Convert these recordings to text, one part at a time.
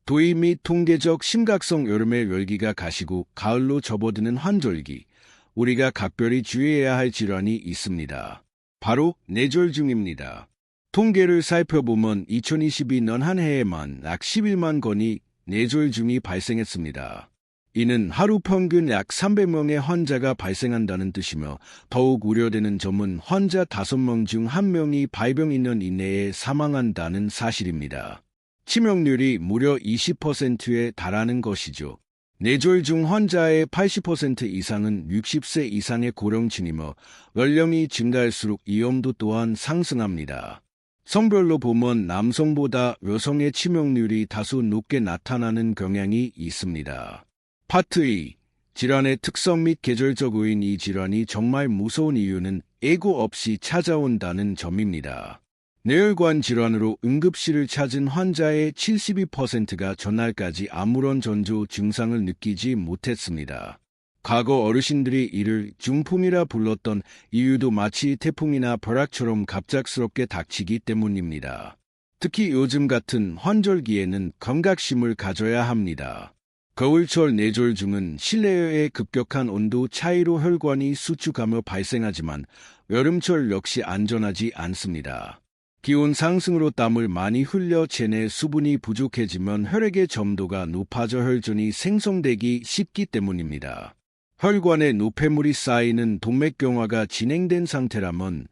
도의 및 통계적 심각성 여름에 열기가 가시고 가을로 접어드는 환절기, 우리가 각별히 주의해야 할 질환이 있습니다. 바로 뇌졸중입니다. 통계를 살펴보면 2022년 한 해에만 약 11만 건이 뇌졸중이 발생했습니다. 이는 하루 평균 약 300명의 환자가 발생한다는 뜻이며 더욱 우려되는 점은 환자 5명 중 1명이 발병 2년 이내에 사망한다는 사실입니다. 치명률이 무려 20%에 달하는 것이죠. 뇌졸중 환자의 80% 이상은 60세 이상의 고령층이며 연령이 증가할수록 위험도 또한 상승합니다. 성별로 보면 남성보다 여성의 치명률이 다소 높게 나타나는 경향이 있습니다. 파트 2. 질환의 특성 및 계절적 요인. 이 질환이 정말 무서운 이유는 예고 없이 찾아온다는 점입니다. 뇌혈관 질환으로 응급실을 찾은 환자의 72%가 전날까지 아무런 전조 증상을 느끼지 못했습니다. 과거 어르신들이 이를 중풍이라 불렀던 이유도 마치 태풍이나 벼락처럼 갑작스럽게 닥치기 때문입니다. 특히 요즘 같은 환절기에는 경각심을 가져야 합니다. 겨울철 뇌졸중은 실내의 급격한 온도 차이로 혈관이 수축하며 발생하지만 여름철 역시 안전하지 않습니다. 기온 상승으로 땀을 많이 흘려 체내 수분이 부족해지면 혈액의 점도가 높아져 혈전이 생성되기 쉽기 때문입니다. 혈관에 노폐물이 쌓이는 동맥경화가 진행된 상태라면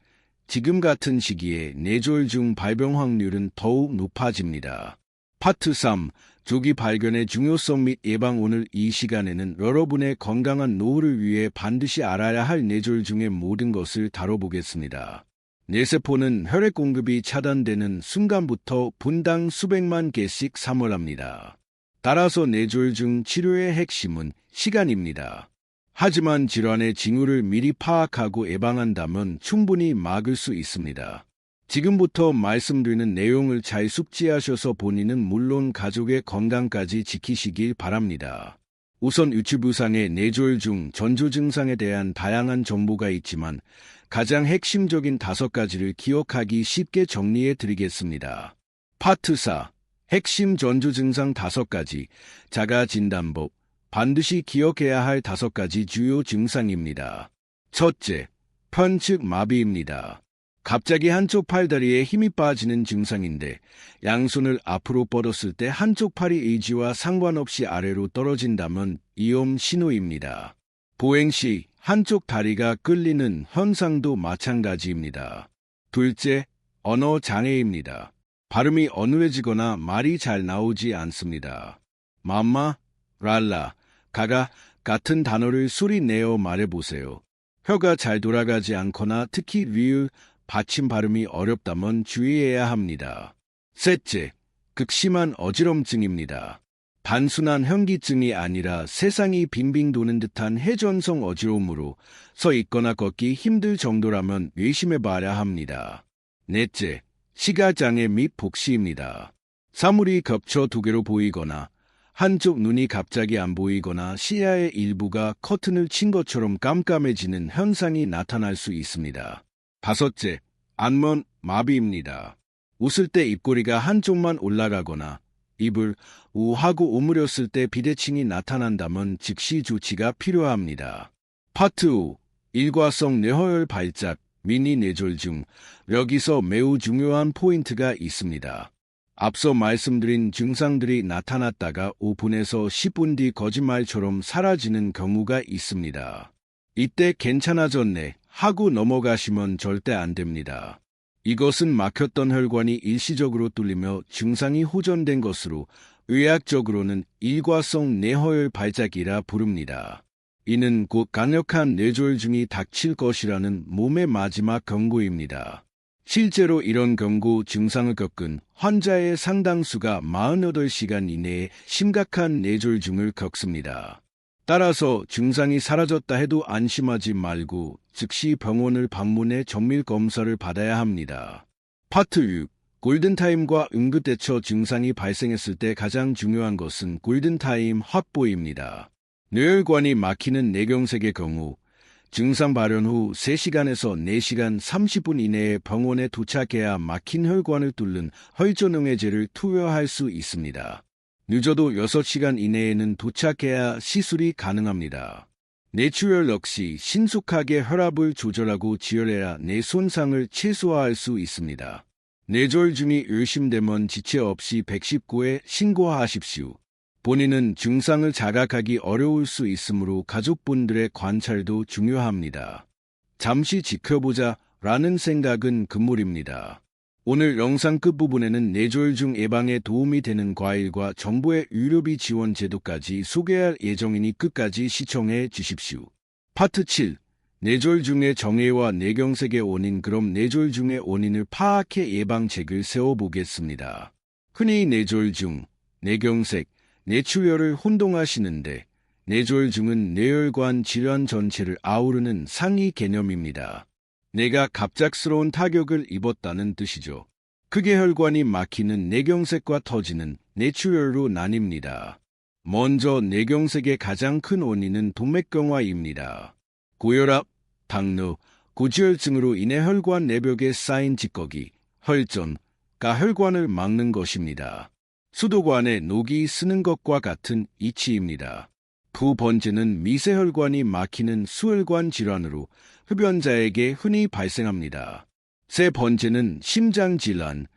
지금 같은 시기에 뇌졸중 발병 확률은 더욱 높아집니다. 파트 3. 조기 발견의 중요성 및 예방. 오늘 이 시간에는 여러분의 건강한 노후를 위해 반드시 알아야 할 뇌졸중의 모든 것을 다뤄보겠습니다. 뇌세포는 혈액 공급이 차단되는 순간부터 분당 수백만 개씩 사멸합니다. 따라서 뇌졸중 치료의 핵심은 시간입니다. 하지만 질환의 징후를 미리 파악하고 예방한다면 충분히 막을 수 있습니다. 지금부터 말씀드리는 내용을 잘 숙지하셔서 본인은 물론 가족의 건강까지 지키시길 바랍니다. 우선 유튜브상의 뇌졸중 전조 증상에 대한 다양한 정보가 있지만 가장 핵심적인 5가지를 기억하기 쉽게 정리해 드리겠습니다. 파트 4. 핵심 전조 증상 5가지. 자가진단법. 반드시 기억해야 할 5가지 주요 증상입니다. 첫째, 편측 마비입니다. 갑자기 한쪽 팔다리에 힘이 빠지는 증상인데 양손을 앞으로 뻗었을 때 한쪽 팔이 의지와 상관없이 아래로 떨어진다면 위험 신호입니다. 보행 시 한쪽 다리가 끌리는 현상도 마찬가지입니다. 둘째, 언어 장애입니다. 발음이 어눌해지거나 말이 잘 나오지 않습니다. 맘마, 랄라, 가가 같은 단어를 소리 내어 말해보세요. 혀가 잘 돌아가지 않거나 특히 리을, 받침 발음이 어렵다면 주의해야 합니다. 셋째, 극심한 어지럼증입니다. 단순한 현기증이 아니라 세상이 빙빙 도는 듯한 회전성 어지러움으로 서 있거나 걷기 힘들 정도라면 의심해봐야 합니다. 넷째, 시각장애 및 복시입니다. 사물이 겹쳐 2개로 보이거나 한쪽 눈이 갑자기 안 보이거나 시야의 일부가 커튼을 친 것처럼 깜깜해지는 현상이 나타날 수 있습니다. 다섯째, 안면 마비입니다. 웃을 때 입꼬리가 한쪽만 올라가거나 입을 우하고 오므렸을 때 비대칭이 나타난다면 즉시 조치가 필요합니다. 파트 5. 일과성 뇌허혈 발작, 미니 뇌졸중. 여기서 매우 중요한 포인트가 있습니다. 앞서 말씀드린 증상들이 나타났다가 5분에서 10분 뒤 거짓말처럼 사라지는 경우가 있습니다. 이때 괜찮아졌네 하고 넘어가시면 절대 안 됩니다. 이것은 막혔던 혈관이 일시적으로 뚫리며 증상이 호전된 것으로 의학적으로는 일과성 뇌허혈 발작이라 부릅니다. 이는 곧 강력한 뇌졸중이 닥칠 것이라는 몸의 마지막 경고입니다. 실제로 이런 경고 증상을 겪은 환자의 상당수가 48시간 이내에 심각한 뇌졸중을 겪습니다. 따라서 증상이 사라졌다 해도 안심하지 말고 즉시 병원을 방문해 정밀 검사를 받아야 합니다. 파트 6. 골든타임과 응급대처. 증상이 발생했을 때 가장 중요한 것은 골든타임 확보입니다. 뇌혈관이 막히는 뇌경색의 경우 증상 발현 후 3시간에서 4시간 30분 이내에 병원에 도착해야 막힌 혈관을 뚫는 혈전응해제를 투여할 수 있습니다. 늦어도 6시간 이내에는 도착해야 시술이 가능합니다. 뇌출혈 역시 신속하게 혈압을 조절하고 지혈해야 뇌 손상을 최소화할 수 있습니다. 뇌졸중이 의심되면 지체 없이 119에 신고하십시오. 본인은 증상을 자각하기 어려울 수 있으므로 가족분들의 관찰도 중요합니다. 잠시 지켜보자 라는 생각은 금물입니다. 오늘 영상 끝부분에는 뇌졸중 예방에 도움이 되는 과일과 정부의 의료비 지원 제도까지 소개할 예정이니 끝까지 시청해 주십시오. 파트 7. 뇌졸중의 정의와 뇌경색의 원인. 그럼 뇌졸중의 원인을 파악해 예방책을 세워보겠습니다. 흔히 뇌졸중, 뇌경색, 뇌출혈을 혼동하시는데 뇌졸중은 뇌혈관 질환 전체를 아우르는 상위 개념입니다. 뇌가 갑작스러운 타격을 입었다는 뜻이죠. 크게 혈관이 막히는 뇌경색과 터지는 뇌출혈로 나뉩니다. 먼저 뇌경색의 가장 큰 원인은 동맥경화입니다. 고혈압, 당뇨, 고지혈증으로 인해 혈관 내벽에 쌓인 찌꺼기, 혈전가 혈관을 막는 것입니다. 수도관에 녹이 쓰는 것과 같은 이치입니다. 두 번째는 미세혈관이 막히는 수혈관 질환으로 흡연자에게 흔히 발생합니다. 세 번째는 심장질환,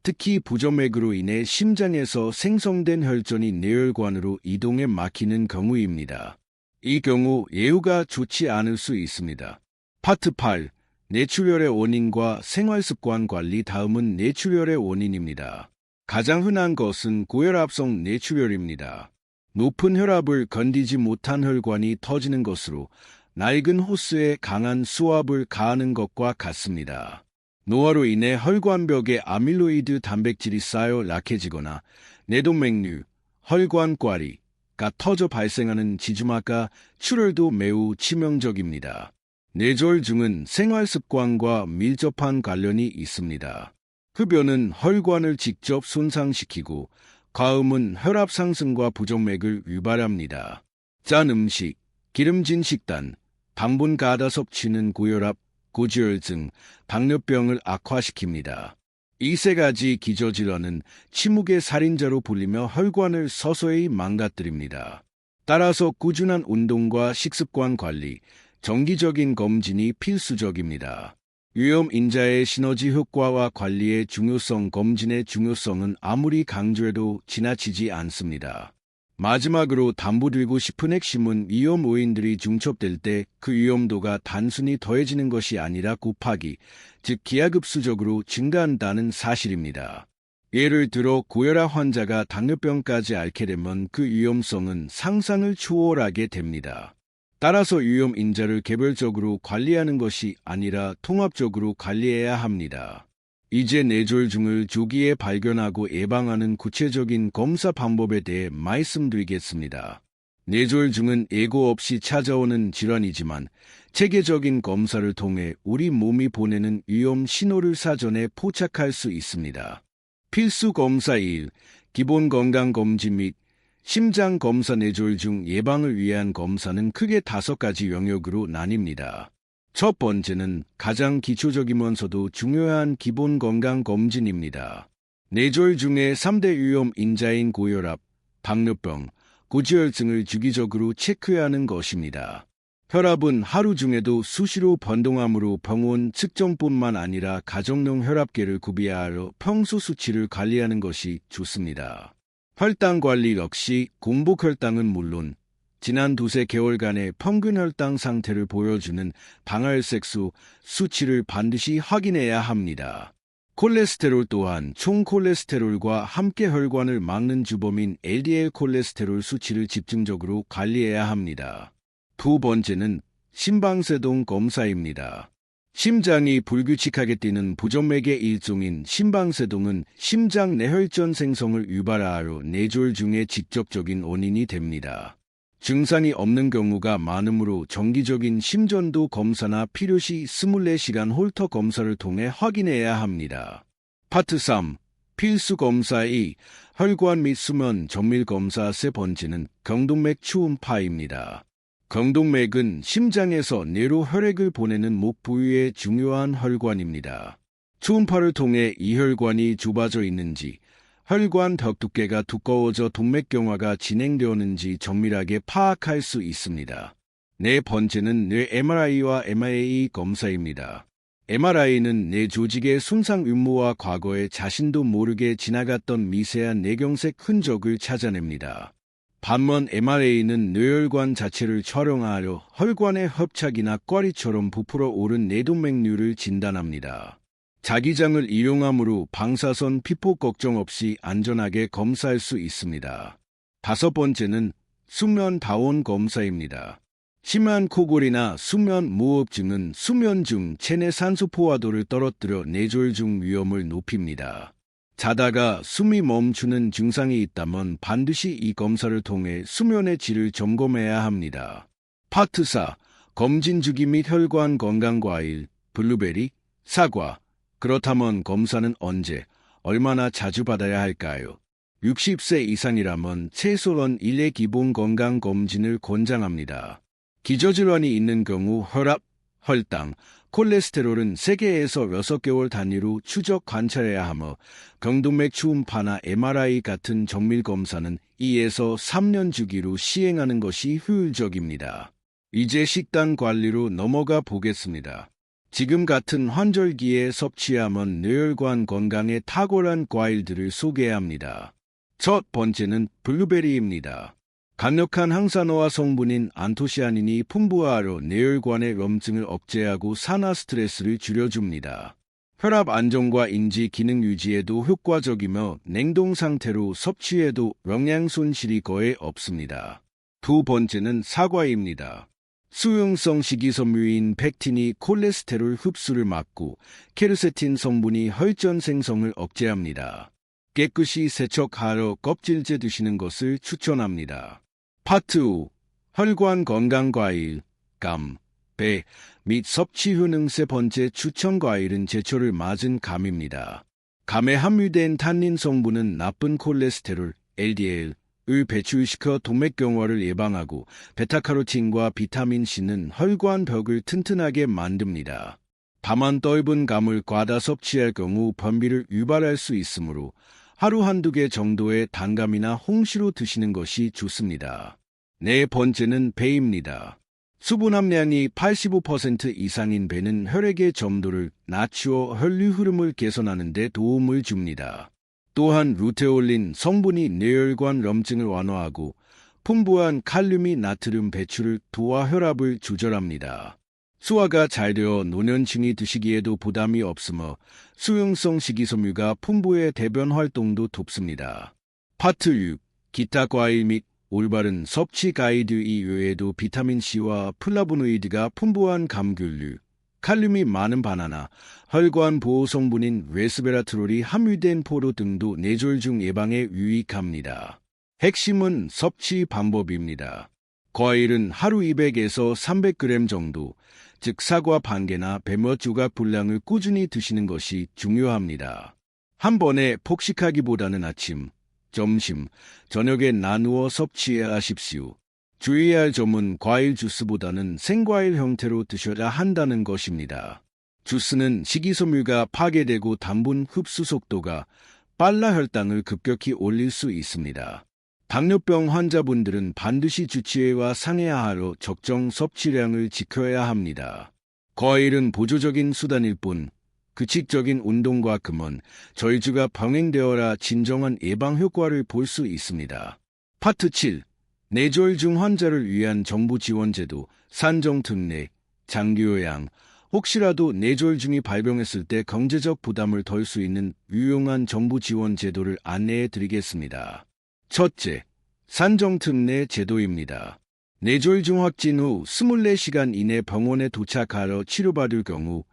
특히 부정맥으로 인해 심장에서 생성된 혈전이 뇌혈관으로 이동해 막히는 경우입니다. 이 경우 예후가 좋지 않을 수 있습니다. 파트 8. 뇌출혈의 원인과 생활습관 관리. 다음은 뇌출혈의 원인입니다. 가장 흔한 것은 고혈압성 뇌출혈입니다. 높은 혈압을 건디지 못한 혈관이 터지는 것으로 낡은 호스에 강한 수압을 가하는 것과 같습니다. 노화로 인해 혈관벽에 아밀로이드 단백질이 쌓여 약해지거나 뇌동맥류, 혈관꽈리가 터져 발생하는 지주막과 출혈도 매우 치명적입니다. 뇌졸중은 생활습관과 밀접한 관련이 있습니다. 흡연은 혈관을 직접 손상시키고 과음은 혈압 상승과 부정맥을 유발합니다. 짠 음식, 기름진 식단, 당분 과다 섭취는 고혈압, 고지혈증, 당뇨병을 악화시킵니다. 이 세 가지 기저질환은 침묵의 살인자로 불리며 혈관을 서서히 망가뜨립니다. 따라서 꾸준한 운동과 식습관 관리, 정기적인 검진이 필수적입니다. 위험 인자의 시너지 효과와 관리의 중요성. 검진의 중요성은 아무리 강조해도 지나치지 않습니다. 마지막으로 담보드리고 싶은 핵심은 위험 요인들이 중첩될 때 그 위험도가 단순히 더해지는 것이 아니라 곱하기, 즉 기하급수적으로 증가한다는 사실입니다. 예를 들어 고혈압 환자가 당뇨병까지 앓게 되면 그 위험성은 상상을 초월하게 됩니다. 따라서 위험 인자를 개별적으로 관리하는 것이 아니라 통합적으로 관리해야 합니다. 이제 뇌졸중을 조기에 발견하고 예방하는 구체적인 검사 방법에 대해 말씀드리겠습니다. 뇌졸중은 예고 없이 찾아오는 질환이지만 체계적인 검사를 통해 우리 몸이 보내는 위험 신호를 사전에 포착할 수 있습니다. 필수 검사 1. 기본 건강검진 및 심장검사. 뇌졸중 예방을 위한 검사는 크게 5가지 영역으로 나뉩니다. 첫 번째는 가장 기초적이면서도 중요한 기본 건강검진입니다. 뇌졸중의 3대 위험 인자인 고혈압, 당뇨병, 고지혈증을 주기적으로 체크해야 하는 것입니다. 혈압은 하루 중에도 수시로 변동하므로 병원 측정뿐만 아니라 가정용 혈압계를 구비하여 평소 수치를 관리하는 것이 좋습니다. 혈당 관리 역시 공복 혈당은 물론 지난 2~3개월간의 평균 혈당 상태를 보여주는 당혈색소 수치를 반드시 확인해야 합니다. 콜레스테롤 또한 총 콜레스테롤과 함께 혈관을 막는 주범인 LDL 콜레스테롤 수치를 집중적으로 관리해야 합니다. 두 번째는 심방세동 검사입니다. 심장이 불규칙하게 뛰는 부정맥의 일종인 심방세동은 심장 내혈전 생성을 유발하여 뇌졸중의 직접적인 원인이 됩니다. 증상이 없는 경우가 많으므로 정기적인 심전도 검사나 필요시 24시간 홀터 검사를 통해 확인해야 합니다. 파트 3. 필수 검사 2. 혈관 및 수면 정밀 검사. 세 번째는 경동맥 초음파입니다. 경동맥은 심장에서 뇌로 혈액을 보내는 목 부위의 중요한 혈관입니다. 초음파를 통해 이 혈관이 좁아져 있는지, 혈관 벽 두께가 두꺼워져 동맥경화가 진행되었는지 정밀하게 파악할 수 있습니다. 네 번째는 뇌 MRI와 MIA 검사입니다. MRI는 뇌 조직의 손상 유무와 과거에 자신도 모르게 지나갔던 미세한 뇌경색 흔적을 찾아냅니다. 반면 MRA는 뇌혈관 자체를 촬영하여 혈관의 협착이나 꽈리처럼 부풀어 오른 뇌동맥류를 진단합니다. 자기장을 이용함으로 방사선 피폭 걱정 없이 안전하게 검사할 수 있습니다. 다섯 번째는 수면 다원 검사입니다. 심한 코골이나 수면 무호흡증은 수면 중 체내 산소 포화도를 떨어뜨려 뇌졸중 위험을 높입니다. 자다가 숨이 멈추는 증상이 있다면 반드시 이 검사를 통해 수면의 질을 점검해야 합니다. 파트 4. 검진 주기 및 혈관 건강 과일, 블루베리, 사과. 그렇다면 검사는 언제, 얼마나 자주 받아야 할까요? 60세 이상이라면 최소한 1회 기본 건강 검진을 권장합니다. 기저질환이 있는 경우 혈압, 혈당, 콜레스테롤은 세계에서 6개월 단위로 추적 관찰해야 하며 경동맥 초음파나 MRI 같은 정밀 검사는 2에서 3년 주기로 시행하는 것이 효율적입니다. 이제 식단 관리로 넘어가 보겠습니다. 지금 같은 환절기에 섭취하면 뇌혈관 건강에 탁월한 과일들을 소개합니다. 첫 번째는 블루베리입니다. 강력한 항산화와 성분인 안토시아닌이 풍부하여 뇌혈관의 염증을 억제하고 산화 스트레스를 줄여줍니다. 혈압 안정과 인지 기능 유지에도 효과적이며 냉동 상태로 섭취해도 영양 손실이 거의 없습니다. 두 번째는 사과입니다. 수용성 식이섬유인 펙틴이 콜레스테롤 흡수를 막고 케르세틴 성분이 혈전 생성을 억제합니다. 깨끗이 세척하여 껍질째 드시는 것을 추천합니다. 파트 5. 혈관 건강 과일, 감, 배 및 섭취 효능 세 번째 추천 과일은 제철을 맞은 감입니다. 감에 함유된 탄닌 성분은 나쁜 콜레스테롤, LDL, 을 배출시켜 동맥경화를 예방하고 베타카로틴과 비타민C는 혈관 벽을 튼튼하게 만듭니다. 다만 떫은 감을 과다 섭취할 경우 변비를 유발할 수 있으므로 하루 한두 개 정도의 단감이나 홍시로 드시는 것이 좋습니다. 네 번째는 배입니다. 수분 함량이 85% 이상인 배는 혈액의 점도를 낮추어 혈류 흐름을 개선하는 데 도움을 줍니다. 또한 루테올린 성분이 뇌혈관 염증을 완화하고 풍부한 칼륨이 나트륨 배출을 도와 혈압을 조절합니다. 소화가 잘 되어 노년층이 드시기에도 부담이 없으며 수용성 식이섬유가 풍부해 대변 활동도 돕습니다. 파트 6. 기타 과일 및 올바른 섭취 가이드 이외에도 비타민C와 플라보노이드가 풍부한 감귤류, 칼륨이 많은 바나나, 혈관 보호 성분인 레스베라트롤이 함유된 포도 등도 뇌졸중 예방에 유익합니다. 핵심은 섭취 방법입니다. 과일은 하루 200에서 300g 정도, 즉 사과 반 개나 배 몇 조각 분량을 꾸준히 드시는 것이 중요합니다. 한 번에 폭식하기보다는 아침, 점심, 저녁에 나누어 섭취하십시오. 주의해야 할 점은 과일 주스보다는 생과일 형태로 드셔야 한다는 것입니다. 주스는 식이섬유가 파괴되고 당분 흡수 속도가 빨라 혈당을 급격히 올릴 수 있습니다. 당뇨병 환자분들은 반드시 주치의와 상의하여 적정 섭취량을 지켜야 합니다. 과일은 보조적인 수단일 뿐 규칙적인 운동과 금은 저희주가 병행되어야 진정한 예방 효과를 볼 수 있습니다. 파트 7. 뇌졸중 환자를 위한 정부 지원제도, 산정특례, 장기요양, 혹시라도 뇌졸중이 발병했을 때 경제적 부담을 덜 수 있는 유용한 정부 지원 제도를 안내해 드리겠습니다. 첫째, 산정특례 제도입니다. 뇌졸중 확진 후 24시간 이내 병원에 도착하여 치료받을 경우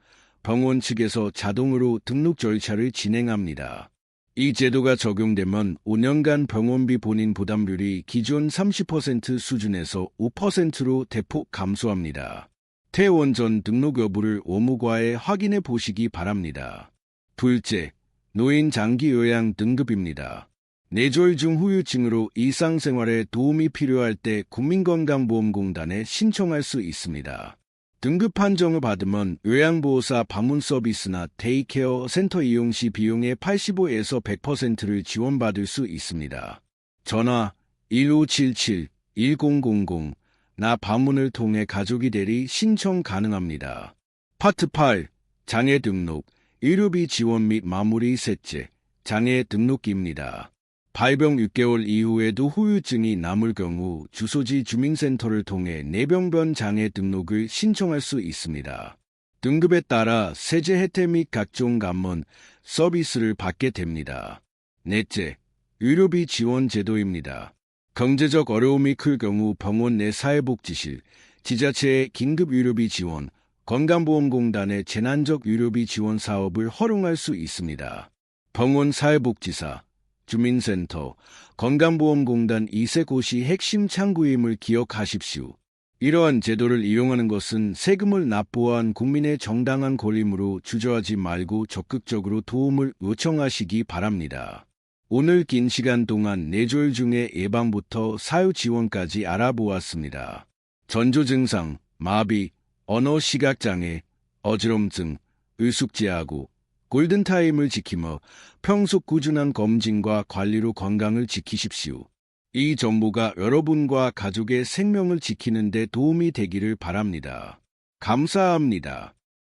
병원 측에서 자동으로 등록 절차를 진행합니다. 이 제도가 적용되면 5년간 병원비 본인 부담률이 기존 30% 수준에서 5%로 대폭 감소합니다. 퇴원 전 등록 여부를 의무과에 확인해 보시기 바랍니다. 둘째, 노인 장기 요양 등급입니다. 뇌졸중 후유증으로 일상생활에 도움이 필요할 때 국민건강보험공단에 신청할 수 있습니다. 등급 판정을 받으면 요양보호사 방문 서비스나 데이케어 센터 이용 시 비용의 85에서 100%를 지원받을 수 있습니다. 전화 1577-1000 나 방문을 통해 가족이 대리 신청 가능합니다. 파트 8. 장애 등록, 의료비 지원 및 마무리 셋째, 장애 등록기입니다. 발병 6개월 이후에도 후유증이 남을 경우 주소지 주민센터를 통해 뇌병변 장애 등록을 신청할 수 있습니다. 등급에 따라 세제 혜택 및 각종 감원, 서비스를 받게 됩니다. 넷째, 의료비 지원 제도입니다. 경제적 어려움이 클 경우 병원 내 사회복지실, 지자체의 긴급 의료비 지원, 건강보험공단의 재난적 의료비 지원 사업을 활용할 수 있습니다. 병원 사회복지사, 주민센터, 건강보험공단 이세 곳이 핵심 창구임을 기억하십시오. 이러한 제도를 이용하는 것은 세금을 납부한 국민의 정당한 권리이므로 주저하지 말고 적극적으로 도움을 요청하시기 바랍니다. 오늘 긴 시간 동안 뇌졸 중의 예방부터 사유 지원까지 알아보았습니다. 전조 증상, 마비, 언어 시각장애, 어지럼증, 의숙제하고 골든타임을 지키며 평소 꾸준한 검진과 관리로 건강을 지키십시오. 이 정보가 여러분과 가족의 생명을 지키는 데 도움이 되기를 바랍니다. 감사합니다.